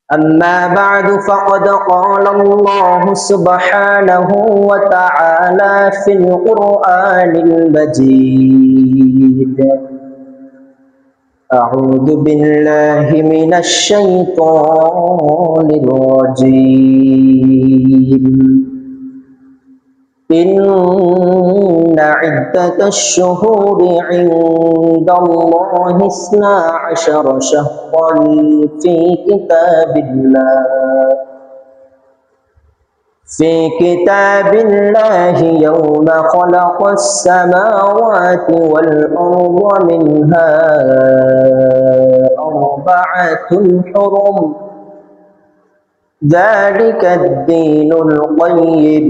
أما بعد فقد قال الله سبحانه وتعالى في القرآن المجيد أعوذ بالله من الشيطان الرجيم إن عدة الشهور عند الله 12 شهرا في كتاب الله يوم خلق السماوات والأرض منها 4 حرم ذلك الدين القيم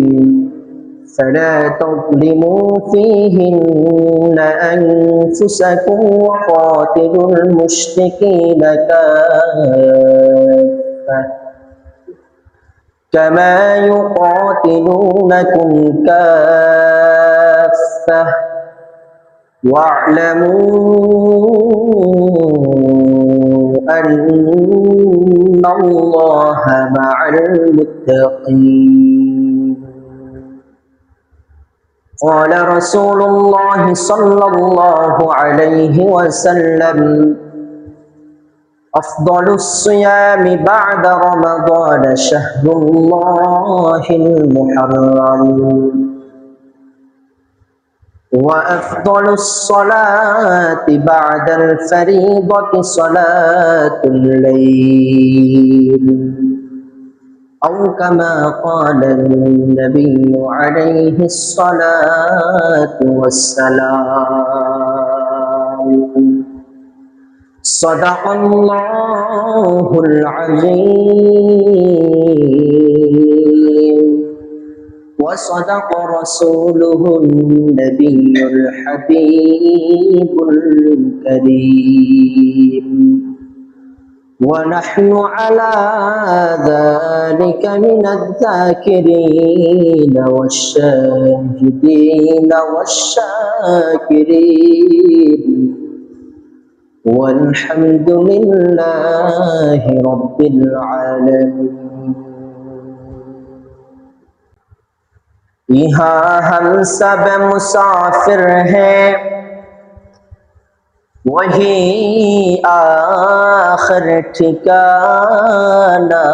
فلا تظلموا فيهن أنفسكم وقاتلوا المشركين كافة كما يقاتلونكم كافة واعلموا أن الله مع المتقين. قال رسول الله صلى الله عليه وسلم أفضل الصيام بعد رمضان شهر الله المحرم وأفضل الصلاة بعد الفريضة صلاة الليل أو كما قال النبي عليه الصلاة والسلام. صدق الله العظيم وصدق رسوله النبي الحبيب الكريم ونحن على ذلك من الذاكرين والشاهدين والشاكرين والحمد لله رب العالمين. यहाँ हम सब मुसाफिर हैं वही आखिर ठिकाना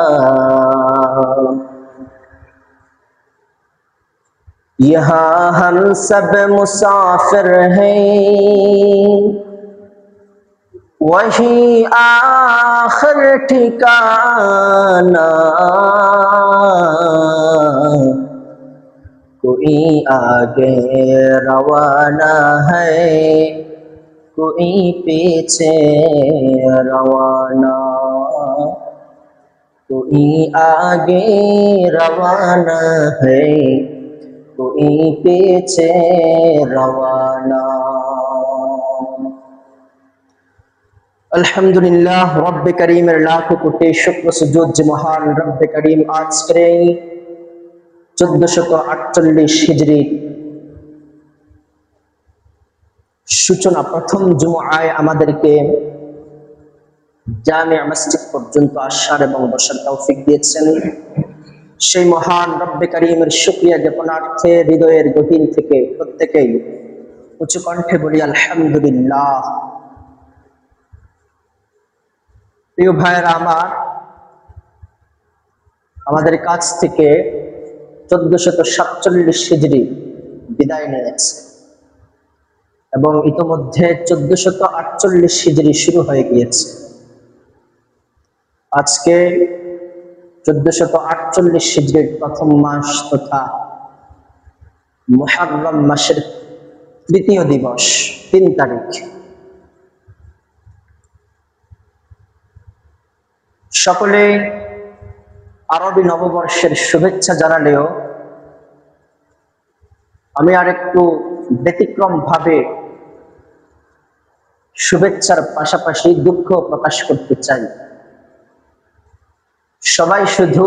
यहाँ हम सब मुसाफिर हैं वही आखिर ठिकाना कोई आगे रवाना है कोई पीछे रवाना कोई आगे रवाना है कोई पीछे रवाना। अल्हम्दुलिल्लाह रब्बे करीम लाखों कोटि शुक्र सुजूद महान रब्बे करीम आज करें 1448 हिजरी सूचना प्रथम जुमुआय आमादेरके जामिया मस्जिद पर्यन्त आसार एवं बसार तौफिक दिएছেন সেই মহান রব্বে কারীমের শুকরিয়া জ্ঞাপনার্থে হৃদয়ের গহীন থেকে প্রত্যেকেই উচ্চ কণ্ঠে বলি আলহামদুলিল্লাহ। প্রিয় ভাইরা আমার, আমাদের কাছ থেকে 1447 হিজরি বিদায় নিয়েছে এবং ইতোমধ্যে 1448 হিজরি শুরু হয়ে গিয়েছে। আজকে 1448 হিজরির প্রথম মাস তথা মুহররম মাসের তৃতীয় দিবস 3 তারিখ। সকলে আরবি নববর্ষের শুভেচ্ছা জানালেও আমি আরেকটু ব্যতিক্রম ভাবে শুভেচ্ছার পাশাপাশি দুঃখ প্রকাশ করতে চাই। সবাই শুধু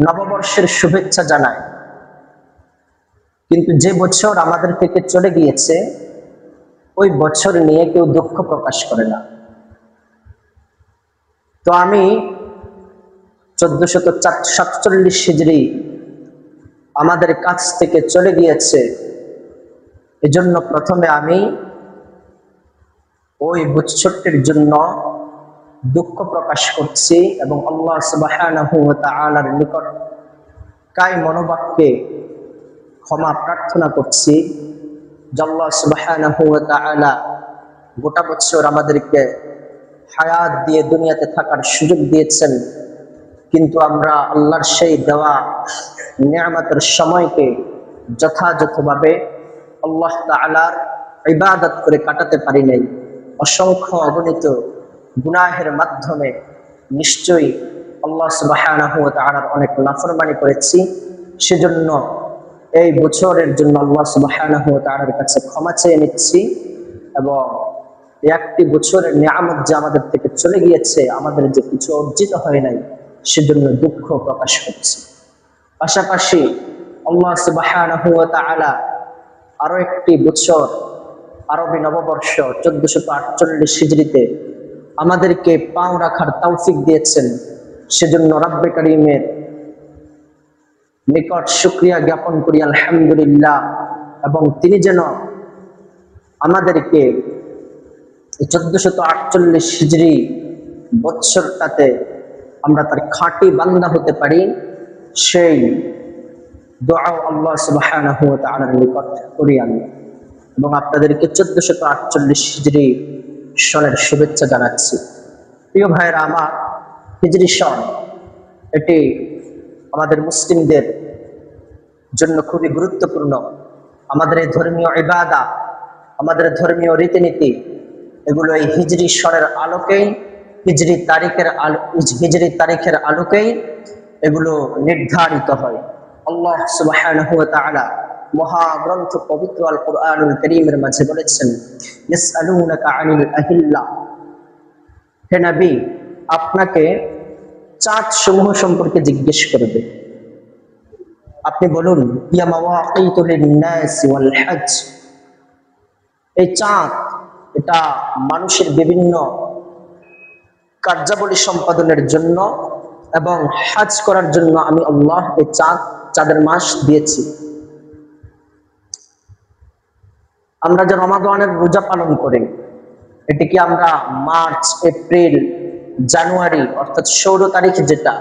নববর্ষের শুভেচ্ছা জানায়, কিন্তু যে বছর আমাদের থেকে চলে গিয়েছে ওই বছর নিয়ে কেউ দুঃখ প্রকাশ করে না। তো আমি 1447 হিজরি আমাদের কাছ থেকে চলে গিয়েছে। এজন্য প্রথমে আমি ওই বৎসরটির জন্য দুঃখ প্রকাশ করছি এবং আল্লাহ সুবহানাহু ওয়া তাআলার নিকট কায় মনোবাক্যে ক্ষমা প্রার্থনা করছি যে আল্লাহ সুবহানাহু ওয়া তাআলা গোটা বছর আমাদেরকে হায়াত দিয়ে দুনিয়াতে থাকার সুযোগ দিয়েছেন, কিন্তু আমরা আল্লাহর সেই দেওয়া নিয়ামতের সময়কে যথাযথভাবে আল্লাহ তাআলার ইবাদত করে কাটাতে পারি নাই। অসংখ্য অগণিত গুনাহের মাধ্যমে নিশ্চয়ই আল্লাহ সুবহানাহু ওয়া তাআলার অনেক নাফরমানি করেছি। সেজন্য এই বছরের জন্য আল্লাহ সুবহানাহু ওয়া তাআলার কাছে ক্ষমা চেয়ে নিচ্ছি এবং একটি বছরের নিয়ামত যে আমাদের থেকে চলে গিয়েছে, আমাদের যে কিছু অর্জিত হয় নাই, সেজন্য দুঃখ প্রকাশ করছি। পাশাপাশি আল্লাহ সুবহানাহু ওয়া তাআলা আরো একটি বছর আরবি নববর্ষ 1448 হিজরিতে আমাদেরকে পাও রাখার তৌফিক দিয়েছেন। সেজন্য রব্বে কারীমের নিকট শুকরিয়া জ্ঞাপন করি আলহামদুলিল্লাহ। এবং তিনি যেন আমাদেরকে 1448 হিজরি বৎসরটাতে আমরা তার খাঁটি বান্দা হতে পারি, সেই দোয়া আল্লাহ সুবহানাহু ওয়া তাআলার নিকট করি আমি। এবং আপনাদেরকে 1448 হিজরি সনের শুভেচ্ছা জানাচ্ছি। প্রিয় ভাইয়েরা আমার, হিজরি সন এটি আমাদের মুসলিমদের জন্য খুবই গুরুত্বপূর্ণ। আমাদের এই ধর্মীয় ইবাদা, আমাদের ধর্মীয় রীতিনীতি, এগুলো এই হিজরি সনের আলোকেই, হিজরি তারিখের আলোকেই এগুলো নির্ধারিত হয়। আল্লাহ সুবহানাহু ওয়া তাআলা মহাগ্রন্থ পবিত্র আল কুরআনুল কারীমের মাঝে বলেছেন, ইয়াসআলুনাকা আনিল আহিল্লা, হে নবী আপনাকে চাঁদ সমূহ সম্পর্কে জিজ্ঞেস করবে। আপনি বলুন, ইয়া মাওয়াকিতু লিন-নাস ওয়াল হজ, এই চাঁদ এটা মানুষের বিভিন্ন কার্যাবলী সম্পাদনের জন্য এবং হজ করার জন্য আমি আল্লাহ এই চাঁদের মাস দিয়েছি। আমরা যে রমাদানের রোজা পালন করি, এটিকে আমরা মার্চ, এপ্রিল, জানুয়ারি অর্থাৎ 16 তারিখ যেটা,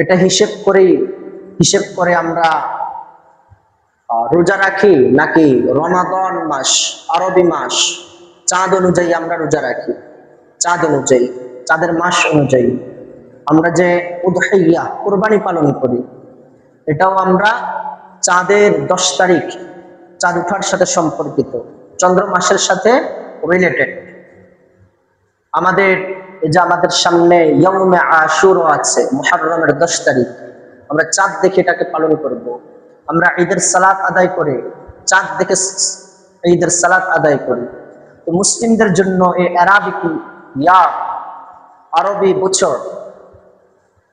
এটা হিসেব করে আমরা রোজা রাখি, নাকি রমাদান মাস আরবি মাস চাঁদ অনুযায়ী আমরা রোজা রাখি? চাঁদ অনুযায়ী, চাঁদের মাস অনুযায়ী। আমরা যে উদহিয়া কুরবানি পালন করি, এটাও আমরা চাঁদের 10 তারিখ, চাঁদ ওঠার সাথে সম্পর্কিত, চন্দ্র মাসের সাথে রিলেটেড। আমাদের এই যে আমাদের সামনে ইয়াউমে আশুরা আছে, মুহররমের 10 তারিখ, আমরা চাঁদ দেখে এটাকে পালন করব। আমরা ঈদের সালাত আদায় করে চাঁদ দেখে ঈদের সালাত আদায় করি। তো মুসলিমদের জন্য এই আরাবিক আরবি বছর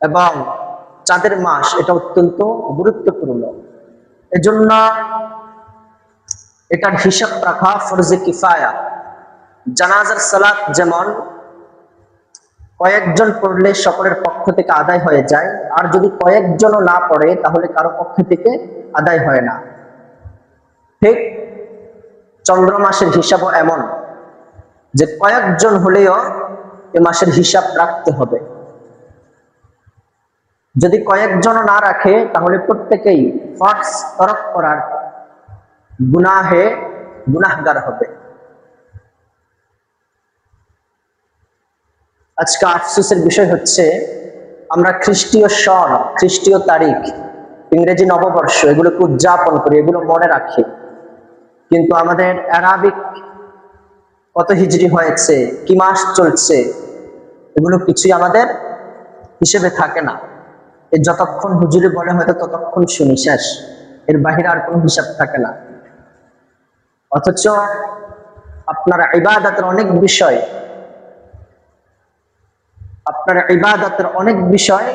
এবং চাঁদের মাস এটা অত্যন্ত গুরুত্বপূর্ণ। এজন্য এটার হিসাব রাখা ফরজে কিফায়া। জানাজার সালাত যেমন কয়েকজন পড়লে সকলের পক্ষ থেকে আদায় হয়ে যায়, আর যদি কয়েকজনও না পড়ে তাহলে কারো পক্ষ থেকে আদায় হয় না। ঠিক চন্দ্র মাসের হিসাবও এমন যে কয়েকজন হলেও এ মাসের হিসাব রাখতে হবে। যদি কয়েকজন না রাখে তাহলে প্রত্যেকেই ফরজ তরক করার গুনাহগার হবে। আজকে আফসোসের বিষয় হচ্ছে আমরা খ্রিস্টীয় সন, খ্রিস্টীয় তারিখ, ইংরেজি নববর্ষ এগুলোকে উদযাপন করি, এগুলো মনে রাখি, কিন্তু আমাদের আরাবিক কত হিজরি হয়েছে, কি মাস চলছে, এগুলো কিছুই আমাদের হিসেবে থাকে না। এর যতক্ষণ হুজুরে বলে হয়তো ততক্ষণ শুনি, শেষ, এর বাহিরে আর কোনো হিসাব থাকে না। অথচ আপনার ইবাদতের অনেক বিষয়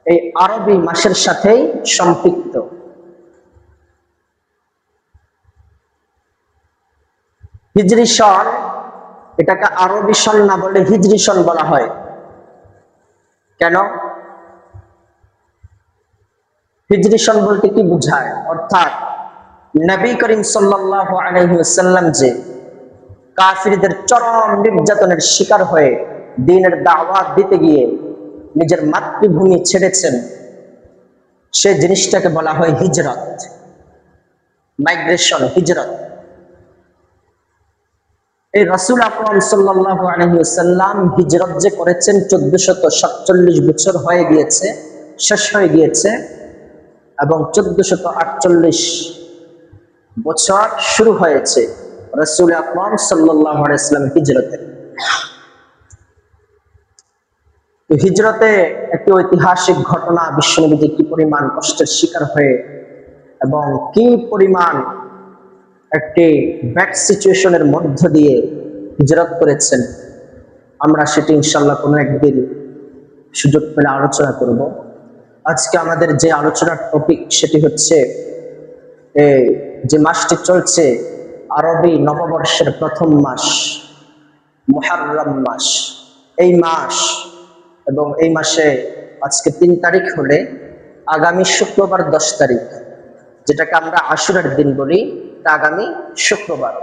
এই আরবি মাসের সাথেই সম্পৃক্ত। হিজরি সন, এটাকে আরবি সন না বলে হিজরি সন বলা হয়। কেন? হিজরি সন বলতে কি বোঝায়? অর্থাৎ নবী করিম সাল্লাল্লাহু আলাইহি ওয়াসাল্লাম যে কাফিরদের চরম নির্যাতনের শিকার হয়ে দ্বীনের দাওয়াত দিতে গিয়ে নিজের মাতৃভূমি ছেড়েছেন, সে জিনিসটাকে বলা হয় হিজরত, মাইগ্রেশন, হিজরত। এই রাসূল আকরাম সাল্লাল্লাহু আলাইহি ওয়াসাল্লাম হিজরত যে করেছেন 1447 বছর হয়ে গিয়েছে, শেষ হয়ে গিয়েছে, এবং 1448 বছর শুরু হয়েছে রাসূল আকরাম সাল্লাল্লাহু আলাইহি ওয়াসাল্লাম হিজরতে। তো হিজরতে একটি ঐতিহাসিক ঘটনা, বিশ্বনবী কি পরিমাণ কষ্টের শিকার হয়ে এবং কি পরিমাণ একটি ব্যাড সিচুয়েশনের মধ্য দিয়ে হিজরত করেছেন, আমরা সেটি ইনশাআল্লাহ কোনো একদিন সুযোগ পেলে আলোচনা করব। আজকে আমাদের যে আলোচনার টপিক সেটি হচ্ছে যে মাসটি চলছে আরবি নববর্ষের প্রথম মাস মুহররম মাস। এই মাস এবং এই মাসে আজকে 3 তারিখ হলে আগামী শুক্রবার 10 তারিখ, যেটাকে আমরা আশুরার দিন বলি, তা আগামী শুক্রবার।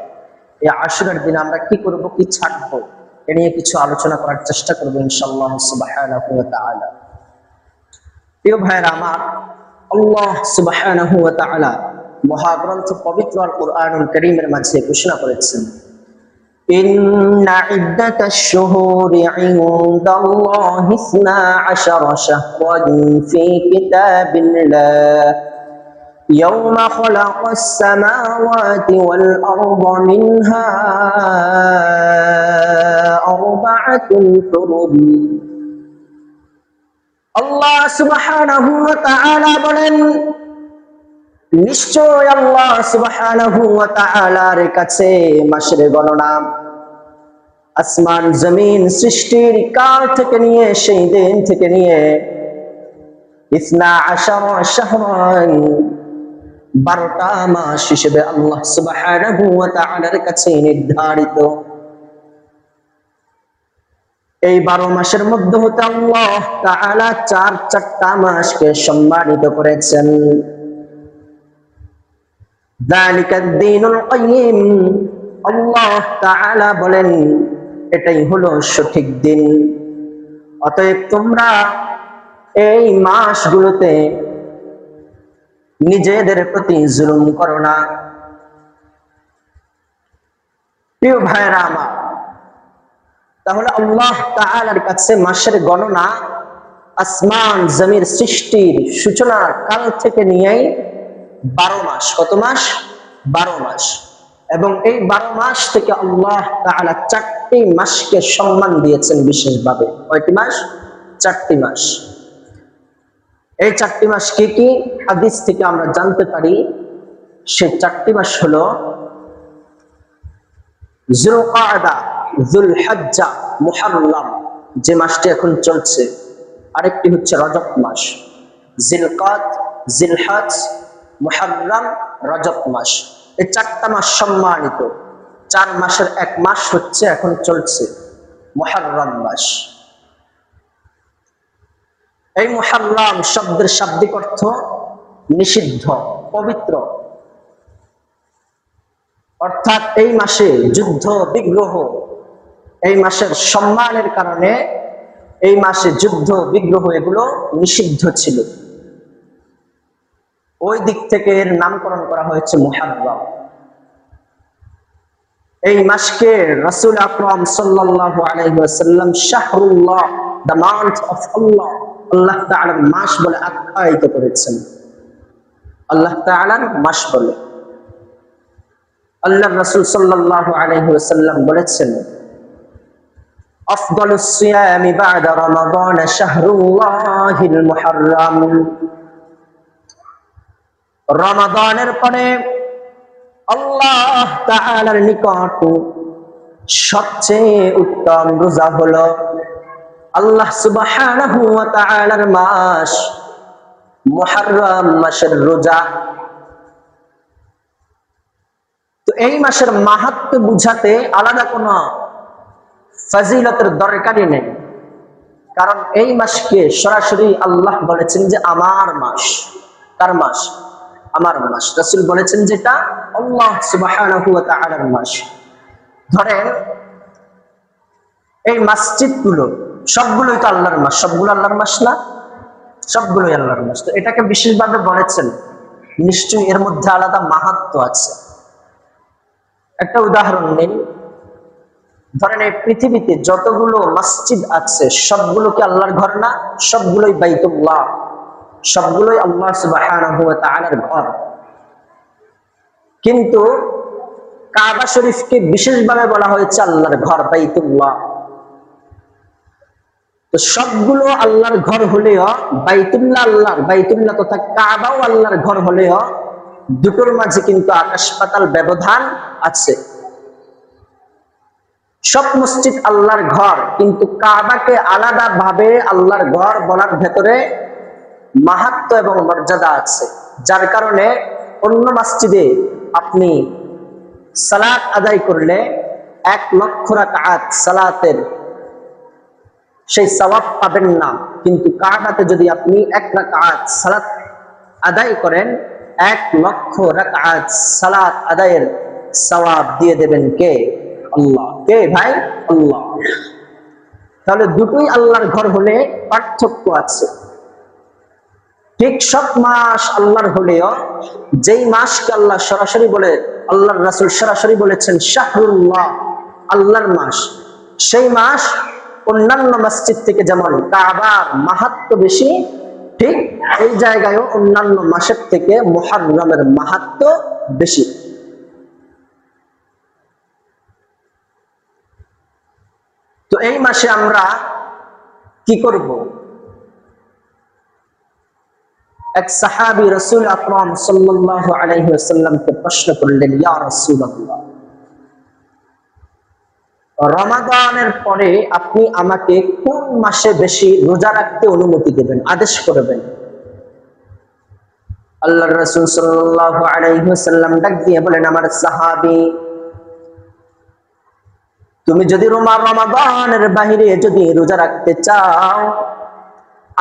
এই আশুরার দিন আমরা কি করব, কি ছাড়বো, এ নিয়ে কিছু আলোচনা করার চেষ্টা করবো ইনশাআল্লাহ সুবহানাহু ওয়া তাআলা। প্রিয় ভাইরা আমার, আল্লাহ সুবহানাহু ওয়া তাআলা মহাগ্রন্থ পবিত্র আল কুরআনুল কারীমের মাঝে ঘোষণা করেছেন, ইন্না ইদ্দাতাশ শুহুরি ইনদাল্লাহি 12 শাহরান ফি কিতাবিল্লাহ ইয়াওমা খালাকাস সামাওয়াতি ওয়াল আরদা মিনহা আরবা'তুন হুরুম। আল্লাহ সুবহানাহু ওয়া তাআলা বলেন, নিশ্চয় আল্লাহ সুবহানাহু ওয়া তাআলার কাছে মাসের গণনা আসমান জমিন সৃষ্টির কাল থেকে নিয়ে সেই দিন থেকে নিয়ে 12 শাহরান 12টা মাস হিসেবে আল্লাহ সুবহানাহু ওয়া তাআলার কাছে নির্ধারিত। এই 12 মাসের মধ্যে হতে আল্লাহ তাআলা 4টা মাসকে সম্মানিত করেছেন। যালিকাদ দীনুল কাইয়্যিম, আল্লাহ তাআলা বলেন এটাই হলো সঠিক দিন। অতএব তোমরা এই মাসগুলোতে নিজেদের প্রতি জুলুম করো না। প্রিয় ভাইরা আমার, তাহলে আল্লাহ তাআলার কাছে মাসের গণনা আসমান জমির সৃষ্টির সূচনার কাল থেকে নিয়েই 12 মাস। কত মাস? 12 মাস। এবং এই 12 মাস থেকে আল্লাহ তাআলা 4টি মাসকে সম্মান দিয়েছেন বিশেষভাবে। কয়টি মাস? 4টি মাস। এই 4টি মাস কি কি? হাদিস থেকে আমরা জানতে পারি সেই 4টি মাস হলো যুলকাদা, যুলহজ্জা, মুহররম, যে মাসটি এখন চলছে। আরেকটি হচ্ছে রজব মাস, জিলকাদ, জিলহজ, মুহররম, রজব মাস। এই 4টা মাস সম্মানিত। 4 মাসের এক মাস হচ্ছে এখন চলছে মুহররম মাস। এই মুহররম শব্দের শাব্দিক অর্থ নিষিদ্ধ, পবিত্র। অর্থাৎ এই মাসে যুদ্ধ বিগ্রহ, এই মাসের সম্মানের কারণে এই মাসে যুদ্ধ বিগ্রহ এগুলো নিষিদ্ধ ছিল। ওই দিক থেকে এর নামকরণ করা হয়েছে মুহররম। এই মাসকে রাসূল আকরাম সাল্লাল্লাহু আলাইহি ওয়াসাল্লাম শাহরুল্লাহ, দ্য মান্থ অফ আল্লাহ, আল্লাহ তাআলার মাস বলে আখ্যায়িত করেছেন। আল্লাহ তাআলার মাস বলে। আল্লাহর রাসূল সাল্লাল্লাহু আলাইহি ওয়াসাল্লাম বলেছেন, আফদালুস সিয়ামি বা'দা রমাদান শাহরুল্লাহিল মুহররম। রমাদানের পরে আল্লাহ তাআলার নিকট সবচেয়ে উত্তম রোজা হলো আল্লাহ সুবহানাহু ওয়া তাআলার মাস মুহররম মাসের রোজা। তো এই মাসের মাহাত্ম্য বুঝাতে আলাদা কোনো ফজিলতের দরকারই নেই, কারণ এই মাসকে সরাসরি আল্লাহ বলেছেন যে আমার মাস, কার মাস? আমার মাস। রাসূল বলেছেন যেটা আল্লাহ সুবহানাহু ওয়া তাআলার মাস। ধরেন এই মসজিদগুলো সবগুলোই তো আল্লাহর মাস, সবগুলো আল্লাহর মাস না? সবগুলোই আল্লাহর মাস। তো এটাকে বিশেষভাবে বলেছেন, নিশ্চয়ই এর মধ্যে আলাদা মাহাত্ম্য আছে। একটা উদাহরণ নিন, ধরেন এই পৃথিবীতে যতগুলো মসজিদ আছে সবগুলো কি আল্লাহর ঘর না? সবগুলোই বাইতুল্লাহ, সবগুলোই আল্লাহ সুবহানাহু ওয়া তাআলার ঘর। কিন্তু কাবা শরীফকে বিশেষভাবে বলা হয়েছে আল্লাহর ঘর, বাইতুল্লাহ। তো সবগুলো আল্লাহর ঘর হলেও বাইতুল্লাহ আল্লাহর, বাইতুল্লাহ তথা কাবাও আল্লাহর ঘর হলেও দুটোর মাঝে কিন্তু আকাশ পাতাল ব্যবধান আছে। সব মসজিদ আল্লাহর ঘর, কিন্তু কাবাকে আলাদা ভাবে আল্লাহর ঘর বলার ভেতরে মাহাত্ম্য এবং মর্যাদা আছে, যার কারণে অন্য মসজিদে আপনি সালাত আদায় করলে 1,00,000 রাকাত সালাতের সেই সওয়াব পাবেন না, কিন্তু কাবাতে যদি আপনি 1 রাকাত সালাত আদায় করেন 1,00,000 রাকাত সালাত আদায়ের সওয়াব দিয়ে দেবেন কে? আল্লাহ। কে ভাই? আল্লাহ। তাহলে দুটোই আল্লাহর ঘর হলে পার্থক্য আছে। ঠিক সব মাস আল্লাহর হলেও যেই মাসকে আল্লাহ সরাসরি বলে, আল্লাহর রাসূল সরাসরি বলেছেন শাহরুল্লাহ, আল্লাহর মাস, সেই মাস অন্যান্য মসজিদ থেকে যেমন কাবার মাহাত্ম্য বেশি, ঠিক এই জায়গায়ও অন্যান্য মাসের থেকে মুহররমের মাহাত্ম্য বেশি। তো এই মাসে আমরা কি করব? এক সাহাবী রাসূল আকরাম সাল্লাল্লাহু আলাইহি ওয়াসাল্লামকে প্রশ্ন করলেন, ইয়া রাসূলুল্লাহ, রমাদানের পরে আপনি আমাকে কোন মাসে বেশি রোজা রাখতে অনুমতি দেবেন, আদেশ করবেন? আল্লাহর রাসূল সাল্লাল্লাহু আলাইহি ওয়াসাল্লাম ডাক দিয়ে বলেন, আমার সাহাবী, তুমি যদি রমাদানের বাইরে যদি রোজা রাখতে চাও,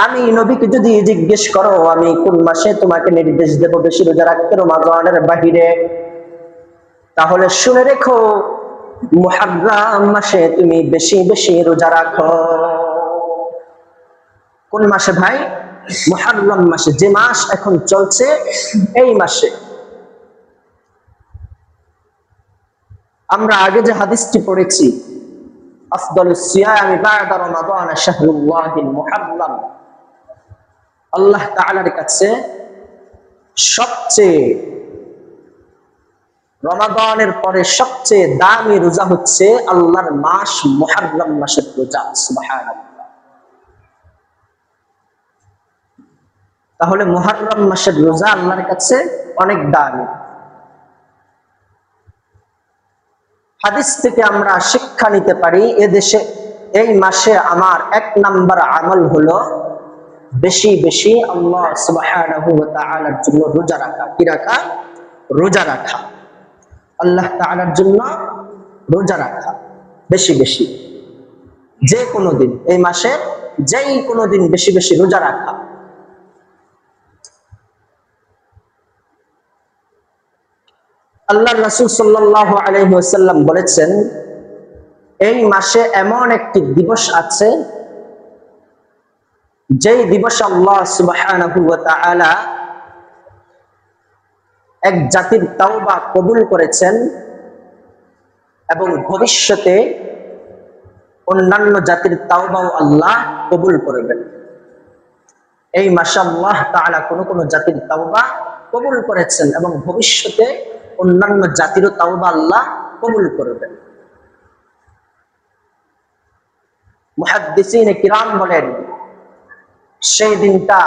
আমি নবীকে যদি জিজ্ঞেস করো আমি কোন মাসে তোমাকে নির্দেশ দেব বেশি রোজা রাখতে রমাদানের বাহিরে, তাহলে শুনে রেখো মুহররম মাসে তুমি বেশি বেশি রোজা রাখো। কোন মাসে ভাই? মুহররম মাসে, যে মাস এখন চলছে এই মাসে। আমরা আগে যে হাদিসটি পড়েছি, আফদালুস সিয়ামি বা'দা রমাদান শাহরুল্লাহিল মুহররম, আল্লাহ তাআলার কাছে সবচেয়ে, রমাদানের পরে সবচেয়ে দামি রোজা হচ্ছে আল্লাহর মাস মুহররম মাসের রোজা। সুবহানাল্লাহ। তাহলে মুহররম মাসের রোজা আল্লাহর কাছে অনেক দামি। হাদিস থেকে আমরা শিক্ষা নিতে পারি, এদেশে এই মাসে আমার 1 নাম্বার আমল হলো বেশি বেশি আল্লাহ সুবহানাহু ওয়া তাআলার জন্য রোজা রাখা। কি রাখা? রোজা রাখা। আল্লাহ তাআলার জন্য রোজা রাখা বেশি বেশি, যে কোনো দিন, এই মাসে যেই কোনো দিন বেশি বেশি রোজা রাখা। আল্লাহর রাসূল সাল্লাল্লাহু আলাইহি ওয়াসাল্লাম বলেছেন, এই মাসে এমন একটি দিবস আছে যেই দিবস আল্লাহ সুবহানাহু ওয়া তাআলা এক জাতির তাওবা কবুল করেছেন এবং ভবিষ্যতে অন্যান্য জাতির তাওবাও আল্লাহ কবুল করবেন। এই মাসে আল্লাহ তাআলা কোন কোন জাতির তাওবা কবুল করেছেন এবং ভবিষ্যতে অন্যান্য জাতিরও তাওবা আল্লাহ কবুল করবেন। মুহাদ্দিসিনে কিরাম বলেন, সেই দিনটা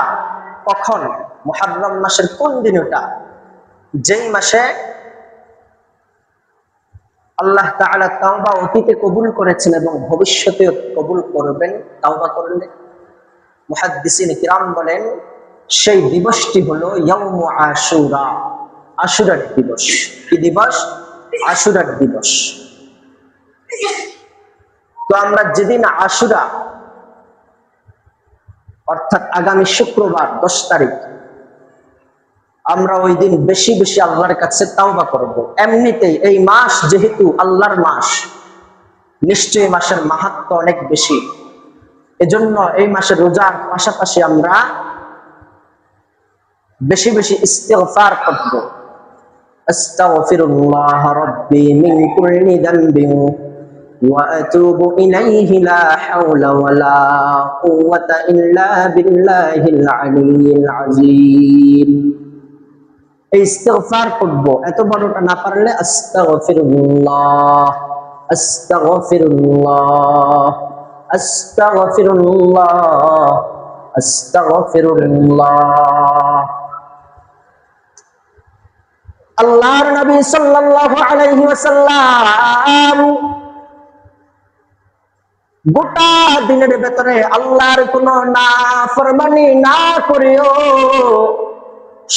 কখন? মুহররম মাসের কোন দিন ওটা? যেই মাসে আল্লাহ তাআলা তাওবা অতীতে কবুল করেছেন এবং ভবিষ্যতে কবুল করবেন তাওবা করলে। মুহাদ্দিসিনে কিরাম বলেন, সেই দিবসটি হলো ইয়াউমু আশুরা, আশুরার দিবস। কি দিবস? আশুরার দিবস। তো আমরা যেদিন আশুরা, অর্থাৎ আগামী শুক্রবার 10 তারিখ, আমরা ওই দিন বেশি বেশি আল্লাহর কাছে তাওবা করব। এমনিতেই এই মাস যেহেতু আল্লাহর মাস, নিশ্চয়ই মাসের মাহাত্ম্য অনেক বেশি। এজন্য এই মাসে রোজার পাশাপাশি আমরা বেশি বেশি ইস্তিগফার করব। আস্তাগফিরুল্লাহ রাব্বি মিন কুল্লি যামবিন ওয়া আতুবু ইলাইহি লা হাওলা ওয়ালা কুওয়াতা ইল্লা বিল্লাহিল আলিয়্যিল আযীম। এই ইস্তিগফার করব, এত বড়টা না পারলে আস্তাগফিরুল্লাহ আস্তাগফিরুল্লাহ আস্তাগফিরুল্লাহ আস্তাগফিরুল্লাহ। আল্লাহর নবী সাল্লাল্লাহু আলাইহি ওয়াসাল্লাম গোটা দিনের ভেতরে আল্লাহর কোনো নাফরমানি না করিও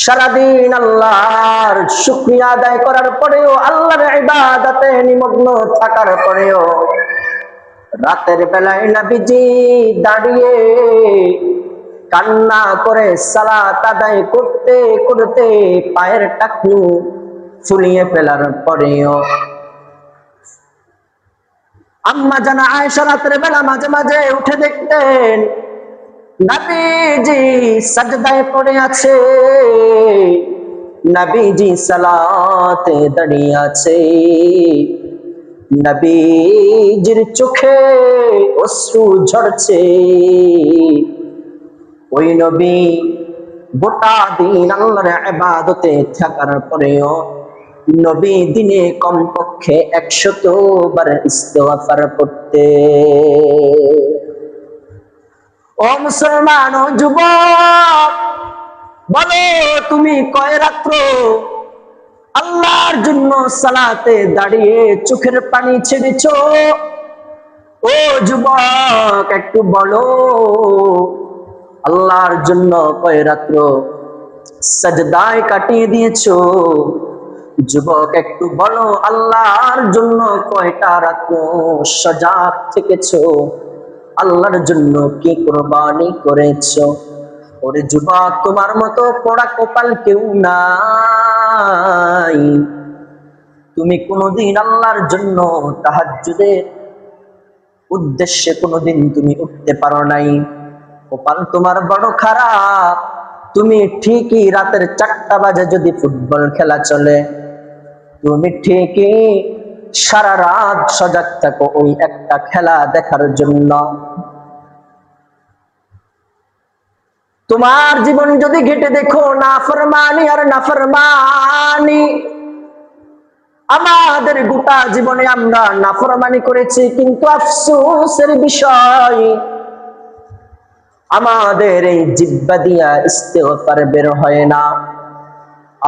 সারাদিন আল্লাহর শুকরিয়া আদায় করার পরেও, আল্লাহর ইবাদতে নিমগ্ন থাকার পরেও রাতের বেলায় নবীজি দাঁড়িয়ে কান্না করে সালাত আদায় করতে করতে পায়ের টাকনু ফুলিয়ে ফেলার পরেও আম্মা জানা আয়েশা রাতের বেলা মাঝে মাঝে উঠে দেখতেন নবীজি সাজদায় পড়ে আছে, নবীজি সালাতে দাঁড়িয়ে আছে, নবীজির চোখে অশ্রু ঝরছে। ওই নবী গোটা দিন আল্লাহর ইবাদতে থাকার পরেও নবী দিনে কমপক্ষে 100 বার ইস্তিগফার করতে। ও মুসলমান, ও যুবক, বলো তুমি কয় রাত্র আল্লাহর জন্য সালাতে দাঁড়িয়ে চোখের পানি ছেড়েছ? ও যুবক, একটু বলো আল্লাহর জন্য কয় রাত্র সাজদায় কাটিয়ে দিয়েছো? যুবক, একটু বলো আল্লাহর জন্য কয়টা রাত্র সজাগ থেকেছো? আল্লাহর জন্য কি কুরবানি করেছো? ওরে যুবক, তোমার মতো পোড়া কপাল কেউ নাই। তুমি কোনোদিন আল্লাহর জন্য তাহাজ্জুদের উদ্দেশ্যে কোনোদিন তুমি উঠতে পারো নাই। কপাল তোমার বড় খারাপ। তুমি ঠিকই রাতের 4টা বাজে যদি ফুটবল খেলা চলে, তুমি ঠিকই সারা রাত সজাগ থাকো ওই একটা খেলা দেখার জন্য। তোমার জীবন যদি ঘেটে দেখো নাফরমানি আর নাফরমানি, আমাদের গোটা জীবনে আমরা নাফরমানি করেছি, কিন্তু আফসোসের বিষয় আমাদের এই জিহ্বা দিয়া ইস্তিগফার বের হয় না।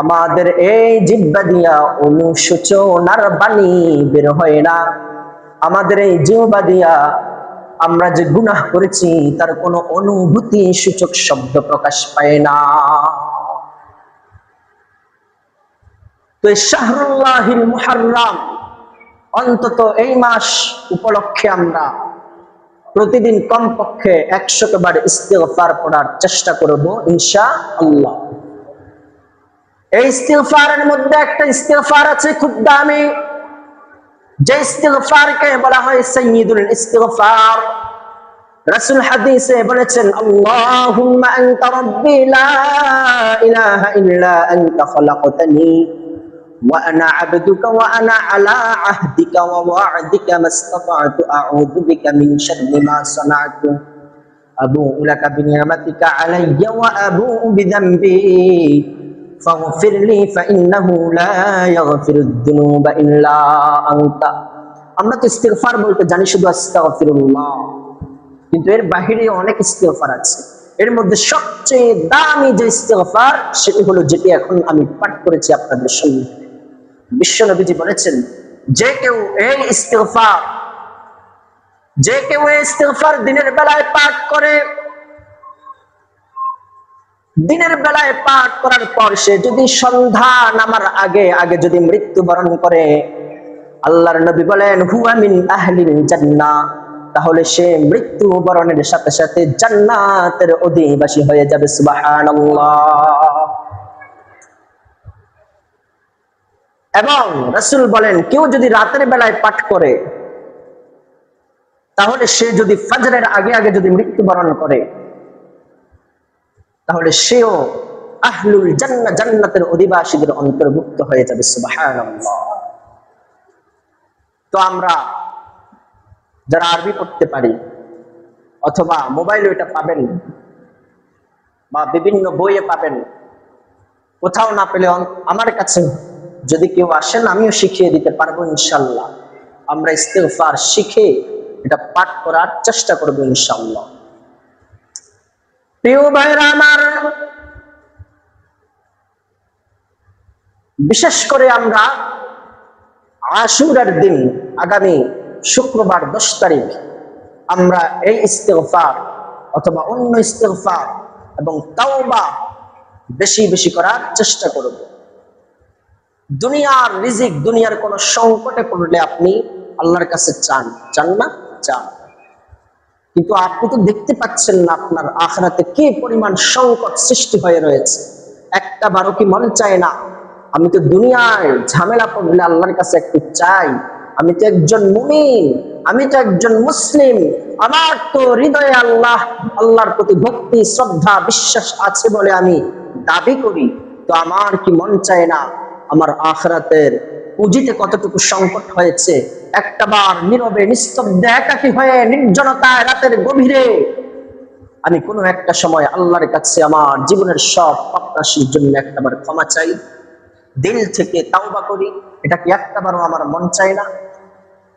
আমাদের এই জিহ্বা দিয়া অনুশোচনার বাণী বের হয় না। আমাদের এই জিহ্বা দিয়া আমরা যে গুনাহ করেছি তার কোনো অনুভূতি সূচক শব্দ প্রকাশ পায় না। তো শাহরুল্লাহিল মুহাররম, অন্তত এই মাস উপলক্ষে আমরা প্রতিদিন কমপক্ষে 100 বার ইস্তিগফার পড়ার চেষ্টা করব ইনশাআল্লাহ। এই ইস্তিগফারের মধ্যে একটা ইস্তিগফার আছে খুব দামি, যে ইস্তিগফারকে বলা হয় সাইয়্যিদুল ইস্তিগফার। রাসূল হাদিসে বলেছেন, আল্লাহুম্মা আনতা রাব্বি লা ইলাহা ইল্লা আনতা খালাকতানি ওয়া আনা আবদুকা ওয়া আনা আলা আহদিকা ওয়া ওয়া'দিকা মাসতাতা'তু আউযু বিকা মিন শাররি মা সানা'তু আবু'ু লাকা বিনি'মাতিকা আলাইয়া ওয়া আবু'ু বিযামবি ফাগফিরলি ফাইন্নাহু লা ইয়াগফিরুদ যুনুবা ইল্লা আনতা। আমরা তো ইস্তিগফার বলতে জানি শুধু আস্তাগফিরুল্লাহ, কিন্তু এর বাহিরে অনেক ইস্তিগফার আছে। এর মধ্যে সবচেয়ে দামি যে ইস্তিগফার সেটি হলো যেটি এখন আমি পাঠ করেছি আপনাদের সামনে। বিশ্ব নবীজি বলেছেন, যে কেউ এই ইস্তিগফার দিনের বেলায় পাঠ করে, দিনের বেলায় পাঠ করার পর সে যদি সন্ধ্যা নামার আগে আগে যদি মৃত্যুবরণ করে, আল্লাহর নবী বলেন হুয়া মিন আহলিল জান্নাহ, তাহলে সে মৃত্যুবরণের সাথে সাথে জান্নাতের অধিবাসী হয়ে যাবে। সুবহানাল্লাহ। এবং রাসূল বলেন কেউ যদি রাতের বেলায় পাঠ করে তাহলে সে যদি ফজরের আগে আগে যদি মৃত্যুবরণ করে তাহলে সেও আহলুল জান্নাহ, জান্নাতের অধিবাসীদের অন্তর্ভুক্ত হয়ে যাবে। সুবহানাল্লাহ। তো আমরা যারা আরবি পড়তে পারি অথবা মোবাইলে এটা পাবেন বা বিভিন্ন বইয়ে পাবেন, কোথাও না পেলে আমার কাছে যদি কেউ আসেন আমিও শিখিয়ে দিতে পারবো ইনশাআল্লাহ। আমরা ইস্তিগফার শিখে এটা পাঠ করার চেষ্টা করবো ইনশাআল্লাহ। প্রিয় ভাইরা আমার, বিশেষ করে আমরা আশুরার দিন আগামী শুক্রবার 10 তারিখ আমরা এই ইস্তিগফার অথবা অন্য ইস্তিগফার এবং তাওবা বেশি বেশি করার চেষ্টা করব। দুনিয়ার রিজিক, দুনিয়ার কোন সংকটে পড়লে আপনি আল্লাহর কাছে চান, চান না? চান। কিন্তু আপনি তো দেখতে পাচ্ছেন না আপনার আখিরাতে কি পরিমাণ সংকট সৃষ্টি হয়ে রয়েছে। একটা বারো কি মন চায় না আমি তো দুনিয়ায় ঝামেলা পড়লে আল্লাহর কাছে একটু চাই, আমি তো একজন মুমিন, আমি তো একজন মুসলিম, আমার তো হৃদয়ে আল্লাহর প্রতি ভক্তি, শ্রদ্ধা, বিশ্বাস আছে বলে আমি দাবি করি। তো আমার কি মন চায় না আমার আখিরাতের পুঁজিতে কতটুকু সংকট হয়েছে, একটা বার নীরবে নিস্তব্ধে একাকী হয়ে নির্জনতায় রাতের গভীরে আমি কোনো একটা সময় আল্লাহর কাছে আমার জীবনের সব পাপরাশির জন্য একটাবার ক্ষমা চাই, দিল থেকে তাওবা করি। এটা কি একটাবারও আমার মন চায় না?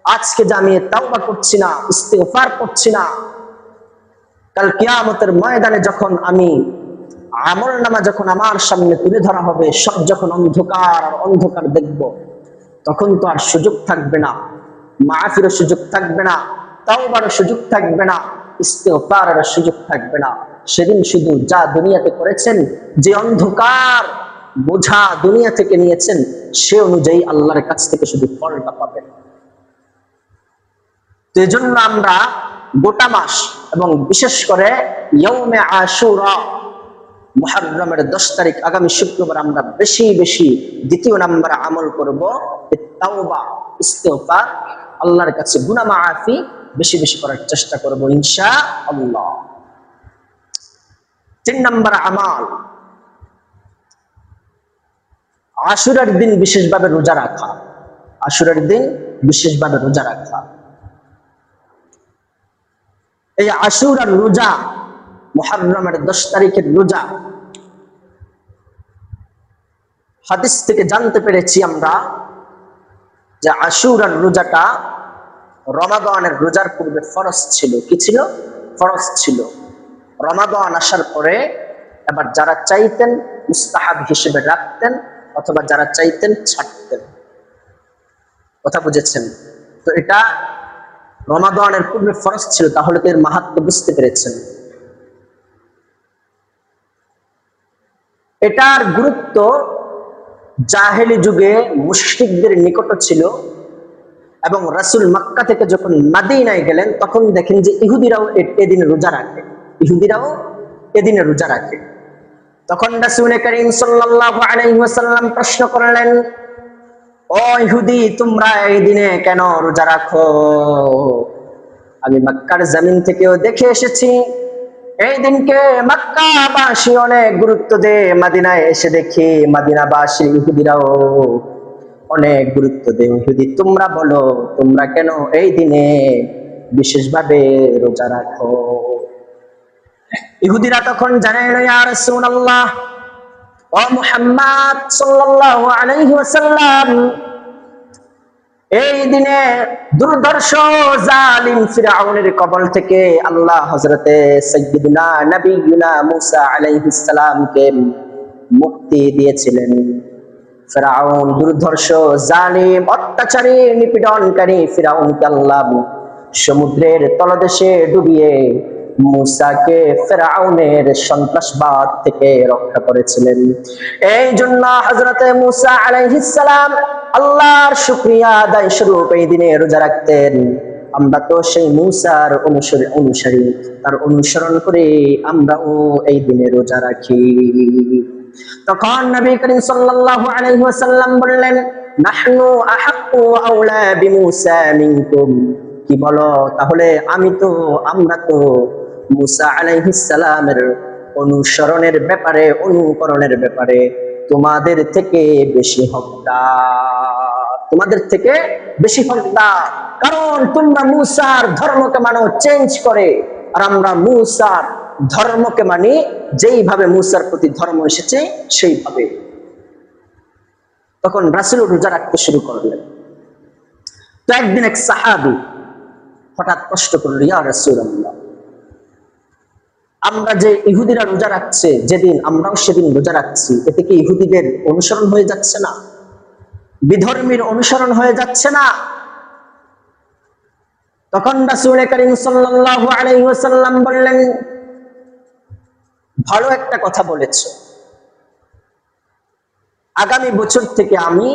আজকে যে আমি তাওবা করছি না, ইস্তিগফার করছি না, কাল কিয়ামতের ময়দানে যখন আমি আমলনামা যখন আমার সামনে তুলে ধরা হবে, সব যখন অন্ধকার আর অন্ধকার দেখব, তখন তো আর সুযোগ থাকবে না, মাফিরও সুযোগ থাকবে না, তাওবারও সুযোগ থাকবে না, ইস্তিগফারের সুযোগ থাকবে না। সেদিন শুধু যা দুনিয়াতে করেছেন, যে অন্ধকার বোঝা দুনিয়া থেকে নিয়েছেন, সে অনুযায়ী আল্লাহর কাছ থেকে শুধু ফলটা পাবেন। তো এই জন্য আমরা গোটা মাস এবং বিশেষ করে ইয়াউমে আশুরা মুহররমের 10 তারিখ আগামী শুক্রবার আমরা বেশি বেশি দ্বিতীয় নাম্বার আমল করব তাওবা, ইস্তিগফার, আল্লাহর কাছে গুনাহ মাফি বেশি বেশি করার চেষ্টা করব ইনশাআল্লাহ। 3 নাম্বার আমল, আশুরার দিন বিশেষভাবে রোজা রাখা। আশুরার দিন বিশেষভাবে রোজা রাখা। এই আশুরার রোজা, মুহররমের 10 তারিখের রোজা, হাদিস থেকে জানতে পেরেছি আমরা যে আশুরার রোজাটা রমাদানের রোজার পূর্বে ফরজ ছিল। কি ছিল? ফরজ ছিল। রমাদান আসার পরে এবার যারা চাইতেন মুস্তাহাব হিসেবে রাখতেন, অথবা যারা চাইতেন ছাড়তেন। কথা বুঝেছেন? তো এটা রমাদানের পূর্বে ফরজ ছিল, তাহলে তো এর মাহাত্ম্য বুঝতে পেরেছেন। এটার গুরুত্ব জাহেলি যুগে মুশরিকদের নিকট ছিল, এবং রাসূল মক্কা থেকে যখন মদিনায় গেলেন তখন দেখেন যে ইহুদিরাও এদিন রোজা রাখে, ইহুদিরাও এদিনে রোজা রাখে। তখন রাসূল করিম সাল্লাল্লাহু আলাইহি ওয়াসাল্লাম প্রশ্ন করলেন, ও ইহুদি, তোমরা এই দিনে কেন রোজা রাখো? আমি মক্কার জমিন থেকেও দেখে এসেছি এই দিনকে মক্কাবাসী অনেক গুরুত্ব দেয়, মদিনায় এসে দেখি মদিনাবাসী ইহুদিরাও অনেক গুরুত্ব দেয়। ইহুদি, তোমরা বলো তোমরা কেন এই দিনে বিশেষভাবে রোজা রাখো? ইহুদিরা তখন জানাইল, ইয়া রাসূলুল্লাহ, ও মুহাম্মদ সাল্লাল্লাহু আলাইহি ওয়াসাল্লাম, এই দিনে দুর্ধর্ষ জালিম ফিরআউনের কবল থেকে আল্লাহ হযরতে সাইয়্যিদুনা নবিয়ুনা মূসা আলাইহিস সালামকে মুক্তি দিয়েছিলেন। ফিরআউন দুর্ধর্ষ জালিম অত্যাচারী নিপীড়নকারী ফিরআউনকে আল্লাহ সমুদ্রের তলদেশে ডুবিয়ে মূসাকে ফিরআউনের সন্ত্রাসবাদ থেকে রক্ষা করেছিলেন। এই জন্য হযরতে মূসা আলাইহিস সালাম আল্লাহর শুকরিয়া আদায় স্বরূপ এই দিনে রোজা রাখতেন। আমরা তো সেই মূসার অনুসারী, তার অনুসরণ করে আমরাও এই দিনে রোজা রাখি। তখন নবী করিম সাল্লাল্লাহু আলাইহি ওয়াসাল্লাম বললেন, নাহনু আহাক্কু আউলা বিমূসা মিনকুম, কি বলো তাহলে আমরা তো মুসা আলাইহিস সালামের অনুসরণের ব্যাপারে, অনুকরণের ব্যাপারে তোমাদের থেকে বেশি হকদার, তোমাদের থেকে বেশি হকদার। কারণ তোমরা মূসার ধর্মকে মানো চেঞ্জ করে, আর আমরা মূসার ধর্মকে মানি যেইভাবে মূসার প্রতি ধর্ম এসেছে সেইভাবে। তখন রাসূল রোজা রাখতে শুরু করলেন। তো একদিন এক সাহাবী হঠাৎ প্রশ্ন করল, ইয়া রাসূলুল্লাহ, আমরা যে ইহুদিরা রোজা রাখছে যেদিন, আমরাও সেদিন রোজা রাখছি, এতে কি ইহুদিদের অনুসরণ হয়ে যাচ্ছে না? বিধর্মীর অনুসরণ হয়ে যাচ্ছে না? তখন রাসূল করিম সাল্লাল্লাহু আলাইহি ওয়াসাল্লাম বললেন, ভালো একটা কথা বলেছো, আগামী বছর থেকে আমি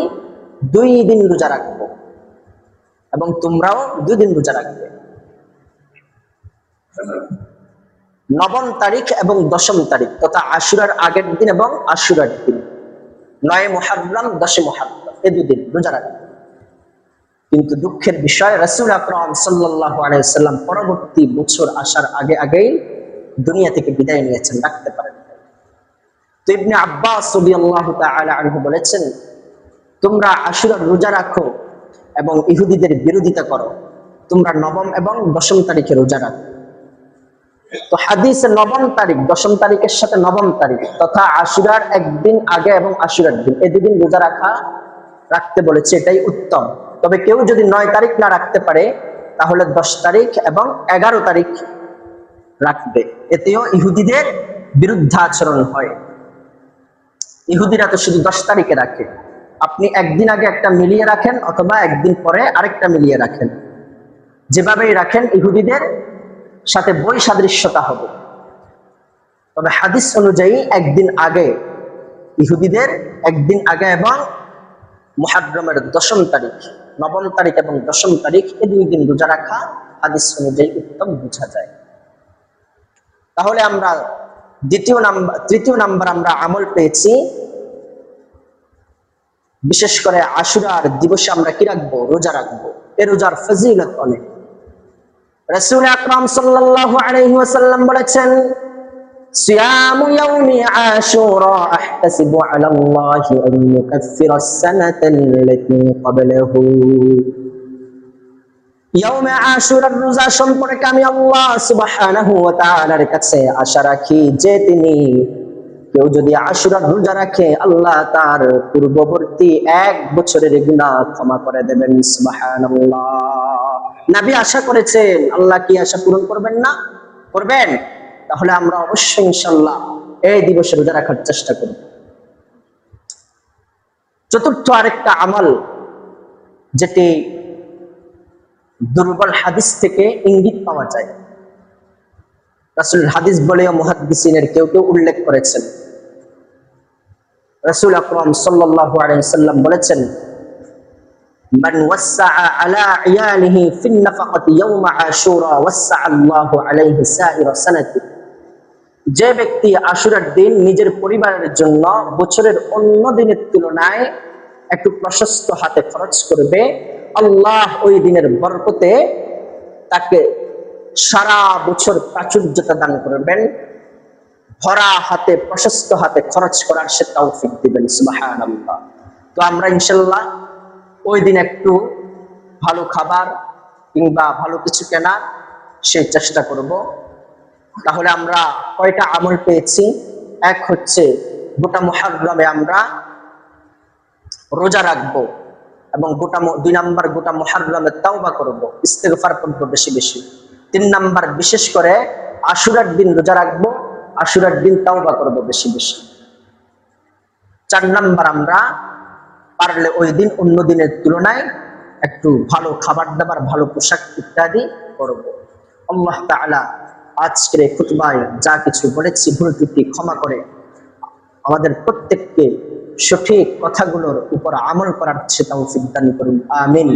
2 দিন রোজা রাখবো এবং তোমরাও 2 দিন রোজা রাখবে। 9 তারিখ এবং 10 তারিখ তথা আশুরার আগের দিন এবং আশুরার দিন, 9 মুহররম 10 মুহররম, এই 2 দিন রোজা রাখবে। কিন্তু দুঃখের বিষয় রাসূল আকরাম সাল্লাল্লাহু আলাইহি ওয়াসাল্লাম পরবর্তী বছর আসার আগেই দুনিয়া থেকে বিদায় নিয়েছেন, রাখতে পারেন। তো ইবনে আব্বাস রাদিয়াল্লাহু তাআলা আনহু বলেছেন, তোমরা আশুরার রোজা রাখো এবং ইহুদিদের বিরোধিতা করো, তোমরা 9 এবং 10 তারিখে রোজা রাখো। তো হাদিসে 9 তারিখ 10 তারিখের সাথে 9 তারিখ তথা আশুরার একদিন আগে এবং আশুরার দিন, এই 2 দিন রোজা রাখতে বলেছে, এটাই উত্তম। তবে কেউ যদি 9 তারিখ না রাখতে পারে তাহলে 10 তারিখ এবং 11 তারিখ রাখবে, এতেও ইহুদিদের বিরুদ্ধাচরণ হয়। ইহুদিরা তো শুধু 10 তারিখে রাখে, আপনি একদিন আগে একটা মিলিয়ে রাখেন অথবা একদিন পরে আরেকটা মিলিয়ে রাখেন, যেভাবেই রাখেন ইহুদিদের সাথে বই সাদৃশ্যতা হবে। তবে হাদিস অনুযায়ী একদিন আগে, ইহুদিদের একদিন আগে এবং মুহররমের 10 তারিখ, 9 তারিখ এবং 10 তারিখ, এই 2 দিন রোজা রাখা হাদিস অনুযায়ী উত্তম বোঝা যায়। তাহলে আমরা তৃতীয় নাম্বার আমরা আমল পেয়েছি, বিশেষ করে আশুরার দিবসে আমরা কি রাখবো? রোজা রাখবো। এই রোজার ফজিলত অনেক। রাসূল আকরাম সাল্লাল্লাহু আলাইহি ওয়াসাল্লাম বলেছেন, সিয়ামু ইয়াউমি আশুরা আহতাসিবু আলা আল্লাহি আন ইউকাফিরা আস-সানাতাল্লাতী ক্বাবলাহু। ইয়াউমে আশুরার রোজা সম্পর্কে আমি আল্লাহ সুবহানাহু ওয়া তাআলার কাছে আশা রাখি যে তিনি, কেউ যদি আশুরার রোজা রাখে আল্লাহ তার পূর্ববর্তী 1 বছরের গুনাহ ক্ষমা করে দেবেন। সুবহানাল্লাহ। নবী আশা করেছেন, আল্লাহ কি আশা পূরণ করবেন না? করবেন। তাহলে আমরা অবশ্যই ইনশাআল্লাহ এই দিবসে রোজা রাখার চেষ্টা করব। চতুর্থ আরেকটা আমল, যেটি দুর্বল হাদিস থেকে ইঙ্গিত পাওয়া যায়, রাসূলের হাদিস বলেও মুহাদ্দিসিনের কেউ উল্লেখ করেছেন। রাসূল আকরাম সাল্লাল্লাহু আলাইহি ওয়াসাল্লাম বলেছেন, মান ওয়াসআ আলা ইয়ালিহি ফিন নাফাকাতি ইয়াউম আশুরা ওয়াসআ আল্লাহু আলাইহি সাইরা সানাতি। যে ব্যক্তি আশুরার দিন নিজের পরিবারের জন্য বছরের অন্য দিনের তুলনায় একটু প্রশস্ত হাতে খরচ করবে, আল্লাহ ওই দিনের বরকতে তাকে সারা বছর প্রাচুর্যতা দান করবেন, ভরা হাতে প্রশস্ত হাতে খরচ করার সে তৌফিক দিবেন। সুবহানাল্লাহ। তো আমরা ইনশাআল্লাহ ওই দিন একটু ভালো খাবার কিংবা ভালো কিছু কেনার সেই চেষ্টা করব। তাহলে আমরা কয়টা আমল পেয়েছি? এক হচ্ছে গোটা মুহররমে আমরা রোজা রাখবো এবং 2 নাম্বার গোটা মুহররমে তাওবা করব, ইস্তিগফার করব বেশি বেশি। 3 নাম্বার বিশেষ করে আশুরার দিন রোজা রাখবো, আশুরার দিন তাওবা করব বেশি বেশি। 4 নাম্বার আমরা পারলে ওই দিন অন্য দিনের তুলনায় একটু ভালো খাবার দাবার, ভালো পোশাক ইত্যাদি করব। আল্লাহ তাআলা আজকের এই খুতবায় যা কিছু বলেছি ভুল ত্রুটি ক্ষমা করে আমাদের প্রত্যেককে সঠিক কথাগুলোর উপর আমল করার তৌফিক দান করুন। আমিন।